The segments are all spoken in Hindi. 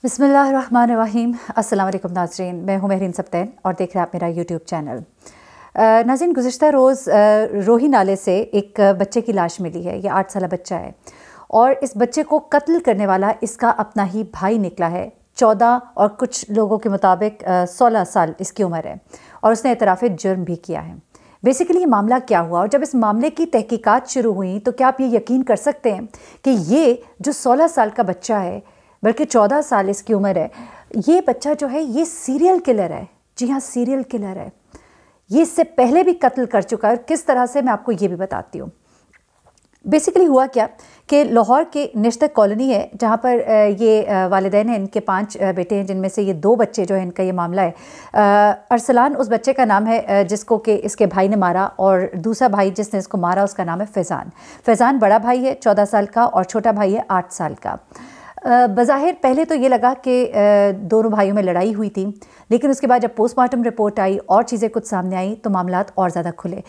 बिस्मिल्लाहिर्रहमानिर्रहीम। अस्सलाम वालेकुम नाज़रीन, मैं हूँ महरीन सब्तैन और देख रहे हैं आप मेरा यूट्यूब चैनल। नाज़रीन, गुज़िश्ता रोज़ रोही नाले से एक बच्चे की लाश मिली है। ये 8 साला बच्चा है और इस बच्चे को कत्ल करने वाला इसका अपना ही भाई निकला है। 14 और कुछ लोगों के मुताबिक 16 साल इसकी उम्र है और उसने एतराफ़े जुर्म भी किया है। बेसिकली ये मामला क्या हुआ और जब इस मामले की तहकीकात शुरू हुई तो क्या आप ये यकीन कर सकते हैं कि ये जो 16 साल का बच्चा है, बल्कि 14 साल इसकी उम्र है, ये बच्चा जो है ये सीरियल किलर है। जी हाँ, सीरियल किलर है। ये इससे पहले भी कत्ल कर चुका है और किस तरह से मैं आपको ये भी बताती हूँ। बेसिकली हुआ क्या कि लाहौर के निश्तक कॉलोनी है जहाँ पर ये वालिदैन हैं, इनके 5 बेटे हैं, जिनमें से ये 2 बच्चे जो हैं, इनका ये मामला है। अरसलान उस बच्चे का नाम है जिसको कि इसके भाई ने मारा, और दूसरा भाई जिसने इसको मारा उसका नाम है फैज़ान। फैज़ान बड़ा भाई है 14 साल का और छोटा भाई है 8 साल का। बज़ाहिर पहले तो ये लगा कि दोनों भाइयों में लड़ाई हुई थी, लेकिन उसके बाद जब पोस्टमार्टम रिपोर्ट आई और चीज़ें कुछ सामने आई तो मामलात और ज़्यादा खुले।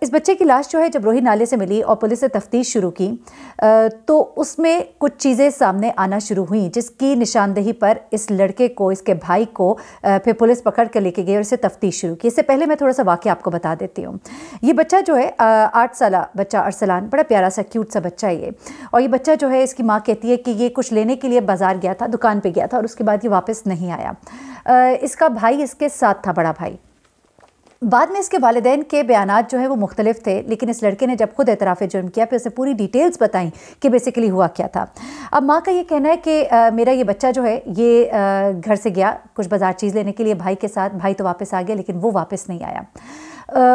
इस बच्चे की लाश जो है जब रोही नाले से मिली और पुलिस ने तफ्तीश शुरू की तो उसमें कुछ चीज़ें सामने आना शुरू हुई, जिसकी निशानदेही पर इस लड़के को, इसके भाई को फिर पुलिस पकड़ कर लेके गई और इसे तफ्तीश शुरू की। इससे पहले मैं थोड़ा सा वाक़या आपको बता देती हूँ। ये बच्चा जो है 8 साला बच्चा अरसलान, बड़ा प्यारा सा क्यूट सा बच्चा है ये। और ये बच्चा जो है, इसकी माँ कहती है कि ये कुछ लेने के लिए बाज़ार गया था, दुकान पर गया था और उसके बाद ये वापस नहीं आया। इसका भाई इसके साथ था, बड़ा भाई। बाद में इसके वालिदैन के बयानात जो है वो मुख्तलिफ थे, लेकिन इस लड़के ने जब खुद एतराफ़े जुर्म किया फिर उसे पूरी डिटेल्स बताई कि बेसिकली हुआ क्या था। अब माँ का ये कहना है कि मेरा ये बच्चा जो है ये घर से गया कुछ बाज़ार चीज़ लेने के लिए भाई के साथ, भाई तो वापस आ गया लेकिन वो वापस नहीं आया।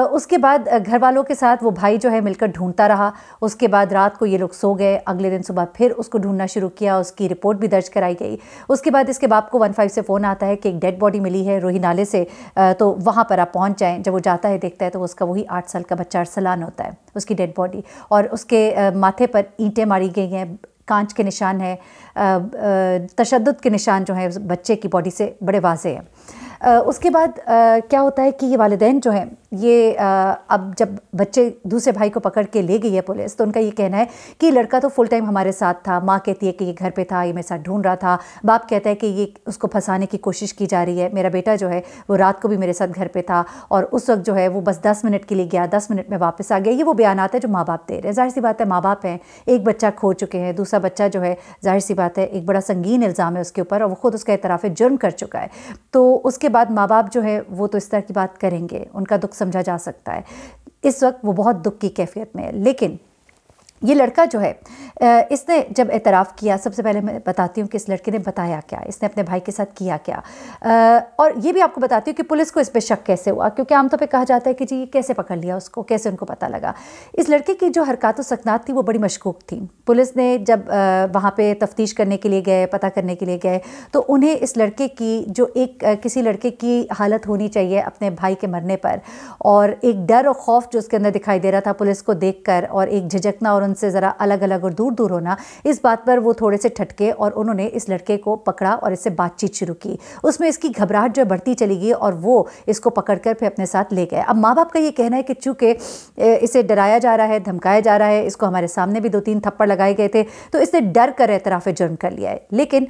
उसके बाद घर वालों के साथ वो भाई जो है मिलकर ढूंढता रहा। उसके बाद रात को ये लोग सो गए, अगले दिन सुबह फिर उसको ढूंढना शुरू किया, उसकी रिपोर्ट भी दर्ज कराई गई। उसके बाद इसके बाप को 15 से फ़ोन आता है कि एक डेड बॉडी मिली है रोही नाले से, तो वहाँ पर आप पहुँच जाएँ। जब वो जाता है देखता है तो उसका वही 8 साल का बच्चा अरसलान होता है, उसकी डेड बॉडी, और उसके माथे पर ईंटें मारी गई हैं, कांच के निशान है, तशद्दुद के निशान जो है बच्चे की बॉडी से बड़े वाज़े हैं। उसके बाद क्या होता है कि ये वालिदैन जो हैं ये अब जब बच्चे दूसरे भाई को पकड़ के ले गई है पुलिस, तो उनका ये कहना है कि लड़का तो फुल टाइम हमारे साथ था। माँ कहती है कि ये घर पे था, ये मेरे साथ ढूंढ रहा था। बाप कहता है कि ये उसको फंसाने की कोशिश की जा रही है। मेरा बेटा जो है वो रात को भी मेरे साथ घर पे था और उस वक्त जो है वो बस 10 मिनट के लिए गया, 10 मिनट में वापस आ गया। ये वो बयानात है जो माँ बाप दे रहे हैं। जाहिर सी बात है, माँ बाप हैं, एक बच्चा खो चुके हैं, दूसरा बच्चा जो है जाहिर सी बात है एक बड़ा संगीन इल्ज़ाम है उसके ऊपर और वो खुद उसका एतराफ़े जुर्म कर चुका है। तो उसके बाद माँ बाप जो है वो तो इस तरह की बात करेंगे, उनका दुख समझा जा सकता है। इस वक्त वो बहुत दुख की कैफियत में है। लेकिन ये लड़का जो है इसने जब एतराफ़ किया, सबसे पहले मैं बताती हूँ कि इस लड़के ने बताया क्या, इसने अपने भाई के साथ किया क्या, और ये भी आपको बताती हूँ कि पुलिस को इस पे शक कैसे हुआ, क्योंकि आमतौर पे कहा जाता है कि जी कैसे पकड़ लिया उसको, कैसे उनको पता लगा। इस लड़के की जो हरकत व सकनात थी वो बड़ी मशकूक थी। पुलिस ने जब वहाँ पर तफ्तीश करने के लिए गए, पता करने के लिए गए, तो उन्हें इस लड़के की जो एक किसी लड़के की हालत होनी चाहिए अपने भाई के मरने पर, और एक डर और खौफ जो उसके अंदर दिखाई दे रहा था पुलिस को देखकर, और एक झिझकना और से ज़रा अलग अलग और दूर दूर होना, इस बात पर वो थोड़े से ठटके और उन्होंने इस लड़के को पकड़ा और इससे बातचीत शुरू की। उसमें इसकी घबराहट जो बढ़ती चली गई और वो इसको पकड़कर फिर अपने साथ ले गए। अब माँ बाप का ये कहना है कि चूँकि इसे डराया जा रहा है, धमकाया जा रहा है, इसको हमारे सामने भी 2-3 थप्पड़ लगाए गए थे, तो इसने डर कर एतराफ़े जुर्म कर लिया है। लेकिन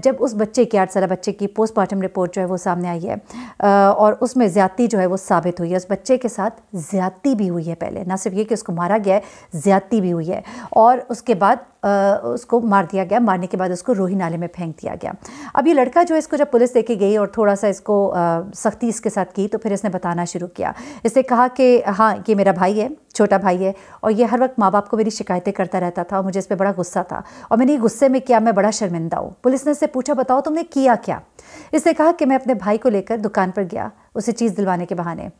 जब उस बच्चे की 8 साला बच्चे की पोस्टमार्टम रिपोर्ट जो है वो सामने आई है और उसमें ज़्यादती जो है वो साबित हुई है। उस बच्चे के साथ ज़्यादती भी हुई है, पहले ना सिर्फ ये कि उसको मारा गया है, ज़्यादती भी हुई है, और उसके बाद उसको मार दिया गया। मारने के बाद उसको रोही नाले में फेंक दिया गया। अब ये लड़का जो है, इसको जब पुलिस लेके गई और थोड़ा सा इसको सख्ती इसके साथ की, तो फिर इसने बताना शुरू किया। इसने कहा कि हाँ, ये मेरा भाई है, छोटा भाई है, और ये हर वक्त माँ बाप को मेरी शिकायतें करता रहता था और मुझे इस पर बड़ा गुस्सा था और मैंने ये गुस्से में किया, मैं बड़ा शर्मिंदा हूँ। पुलिस ने इससे पूछा, बताओ तुमने किया क्या? इसने कहा कि मैं अपने भाई को लेकर दुकान पर गया, उसे चीज़ दिलवाने के बहाने।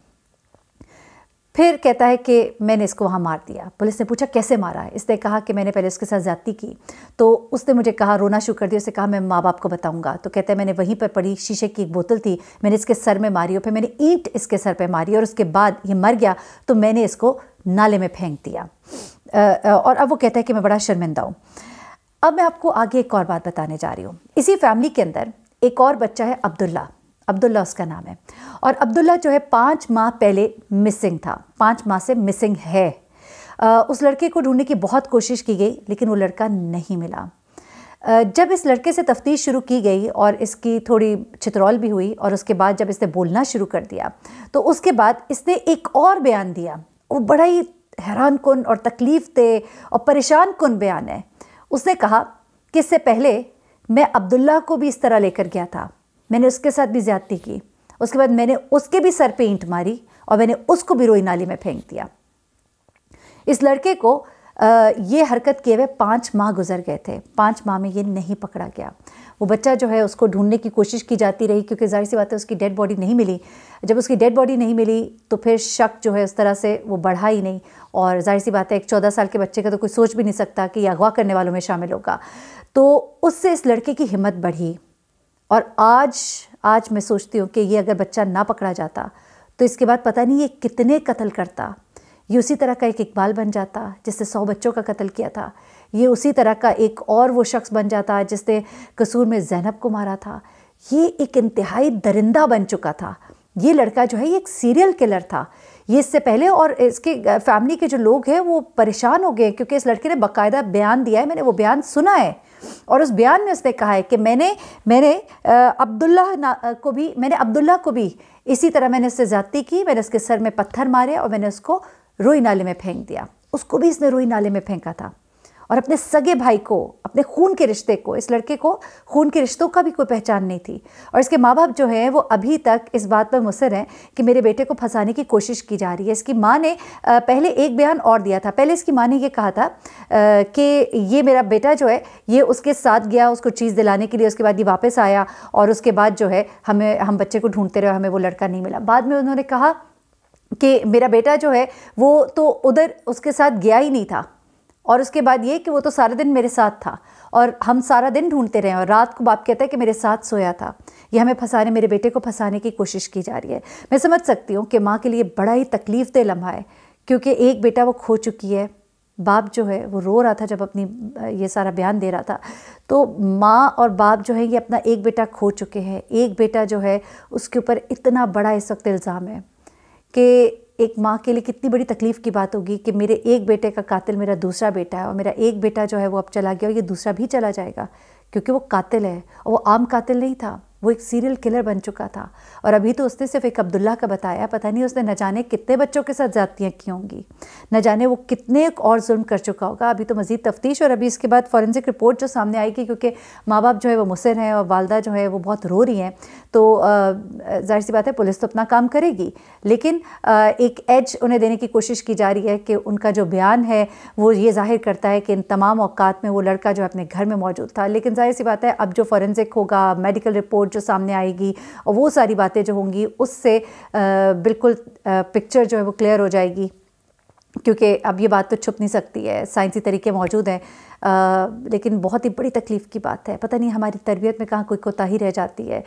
फिर कहता है कि मैंने इसको वहाँ मार दिया। पुलिस ने पूछा कैसे मारा है? इसने कहा कि मैंने पहले उसके साथ ज़्यादती की, तो उसने मुझे कहा, रोना शुरू कर दिया। उसने कहा मैं माँ बाप को बताऊँगा। तो कहता है मैंने वहीं पर पड़ी शीशे की एक बोतल थी, मैंने इसके सर में मारी और फिर मैंने ईंट इसके सर पे मारी और उसके बाद ये मर गया तो मैंने इसको नाले में फेंक दिया। और अब वो कहता है कि मैं बड़ा शर्मिंदा हूँ। अब मैं आपको आगे एक और बात बताने जा रही हूँ। इसी फैमिली के अंदर एक और बच्चा है, अब्दुल्ला उसका नाम है, और अब्दुल्ला जो है 5 माह पहले मिसिंग था, 5 माह से मिसिंग है। उस लड़के को ढूंढने की बहुत कोशिश की गई लेकिन वो लड़का नहीं मिला। जब इस लड़के से तफ्तीश शुरू की गई और इसकी थोड़ी चितरौल भी हुई और उसके बाद जब इसने बोलना शुरू कर दिया तो उसके बाद इसने एक और बयान दिया। वो बड़ा ही हैरान कुन और तकलीफ दे और परेशान कुन बयान है। उसने कहा कि इससे पहले मैं अब्दुल्ला को भी इस तरह लेकर गया था, मैंने उसके साथ भी ज़्यादती की, उसके बाद मैंने उसके भी सर पे ईंट मारी और मैंने उसको भी रोई नाली में फेंक दिया। इस लड़के को ये हरकत किए हुए 5 माह गुजर गए थे। 5 माह में ये नहीं पकड़ा गया। वो बच्चा जो है उसको ढूंढने की कोशिश की जाती रही क्योंकि जाहिर सी बात है उसकी डेड बॉडी नहीं मिली। जब उसकी डेड बॉडी नहीं मिली तो फिर शक जो है उस तरह से वो बढ़ा ही नहीं, और जाहिर सी बात है एक 14 साल के बच्चे का तो कोई सोच भी नहीं सकता कि ये अगवा करने वालों में शामिल होगा। तो उससे इस लड़के की हिम्मत बढ़ी और आज मैं सोचती हूँ कि ये अगर बच्चा ना पकड़ा जाता तो इसके बाद पता नहीं ये कितने कत्ल करता। ये उसी तरह का एक इकबाल बन जाता जिसने 100 बच्चों का कत्ल किया था। ये उसी तरह का एक और वो शख्स बन जाता जिसने कसूर में ज़ैनब को मारा था। ये एक इंतहाई दरिंदा बन चुका था। ये लड़का जो है ये एक सीरियल किलर था। ये इससे पहले और इसके फैमिली के जो लोग हैं वो परेशान हो गए क्योंकि इस लड़के ने बाकायदा बयान दिया है। मैंने वो बयान सुना है और उस बयान में उसने कहा है कि मैंने अब्दुल्ला को भी इसी तरह मैंने उससे ज़्यादती की, मैंने उसके सर में पत्थर मारे और मैंने उसको रोई नाले में फेंक दिया। उसको भी इसने रोई नाले में फेंका था। और अपने सगे भाई को, अपने खून के रिश्ते को, इस लड़के को खून के रिश्तों का भी कोई पहचान नहीं थी। और इसके माँ बाप जो हैं वो अभी तक इस बात पर मुसर हैं कि मेरे बेटे को फंसाने की कोशिश की जा रही है। इसकी माँ ने पहले एक बयान और दिया था। पहले इसकी माँ ने ये कहा था कि ये मेरा बेटा जो है ये उसके साथ गया उसको चीज़ दिलाने के लिए, उसके बाद ये वापस आया और उसके बाद जो है हम बच्चे को ढूंढते रहे, हमें वो लड़का नहीं मिला। बाद में उन्होंने कहा कि मेरा बेटा जो है वो तो उधर उसके साथ गया ही नहीं था, और उसके बाद ये कि वो तो सारा दिन मेरे साथ था और हम सारा दिन ढूंढते रहे और रात को बाप कहता है कि मेरे साथ सोया था। ये हमें फंसाने, मेरे बेटे को फंसाने की कोशिश की जा रही है। मैं समझ सकती हूँ कि माँ के लिए बड़ा ही तकलीफ दे लम्हा है क्योंकि एक बेटा वो खो चुकी है। बाप जो है वो रो रहा था जब अपनी ये सारा बयान दे रहा था। तो माँ और बाप जो है ये अपना एक बेटा खो चुके हैं। एक बेटा जो है उसके ऊपर इतना बड़ा इस वक्त इल्ज़ाम है कि एक माँ के लिए कितनी बड़ी तकलीफ़ की बात होगी कि मेरे एक बेटे का कातिल मेरा दूसरा बेटा है और मेरा एक बेटा जो है वो अब चला गया और ये दूसरा भी चला जाएगा क्योंकि वो कातिल है। और वो आम कातिल नहीं था, वो एक सीरियल किलर बन चुका था। और अभी तो उसने सिर्फ एक अब्दुल्ला का बताया, पता नहीं उसने न जाने कितने बच्चों के साथ ज़्यादतियाँ की होंगी, न जाने वो कितने और जुल्म कर चुका होगा। अभी तो मज़ीद तफ्तीश और अभी इसके बाद फॉरेंसिक रिपोर्ट जो सामने आएगी क्योंकि माँ बाप जो है वो मुसर हैं और वालदा जो है वो बहुत रो रही हैं। तो जाहिर सी बात है पुलिस तो अपना काम करेगी, लेकिन एक एज उन्हें देने की कोशिश की जा रही है कि उनका जो बयान है वो ये जाहिर करता है कि इन तमाम औकात में वो लड़का जो अपने घर में मौजूद था। लेकिन जाहिर सी बात है अब जो फॉरेंसिक होगा, मेडिकल रिपोर्ट जो सामने आएगी और वो सारी बातें जो होंगी उससे बिल्कुल पिक्चर जो है वो क्लियर हो जाएगी क्योंकि अब ये बात तो छुप नहीं सकती है, साइंसी तरीके मौजूद हैं। लेकिन बहुत ही बड़ी तकलीफ़ की बात है, पता नहीं हमारी तरबियत में कहाँ कोई कोताही रह जाती है।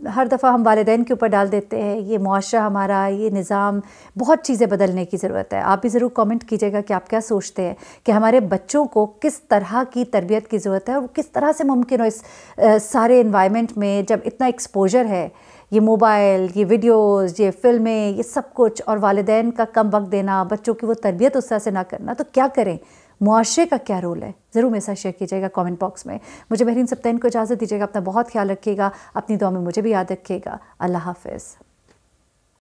हर दफ़ा हम वालिदैन के ऊपर डाल देते हैं। ये मुआशरा हमारा, ये निज़ाम, बहुत चीज़ें बदलने की ज़रूरत है। आप भी ज़रूर कमेंट कीजिएगा कि आप क्या सोचते हैं कि हमारे बच्चों को किस तरह की तरबियत की ज़रूरत है और किस तरह से मुमकिन हो इस सारे इन्वायरमेंट में जब इतना एक्सपोजर है, ये मोबाइल, ये वीडियोस, ये फ़िल्में, ये सब कुछ, और वालिदैन का कम वक्त देना, बच्चों की वो तरबियत उस तरह से ना करना, तो क्या करें? मुआशरे का क्या रोल है? ज़रूर मेरे साथ शेयर कीजिएगा कमेंट बॉक्स में। मुझे महरीन सब्तैन को इजाज़त दीजिएगा। अपना बहुत ख्याल रखिएगा, अपनी दुआ में मुझे भी याद रखिएगा। अल्लाह हाफ़िज़।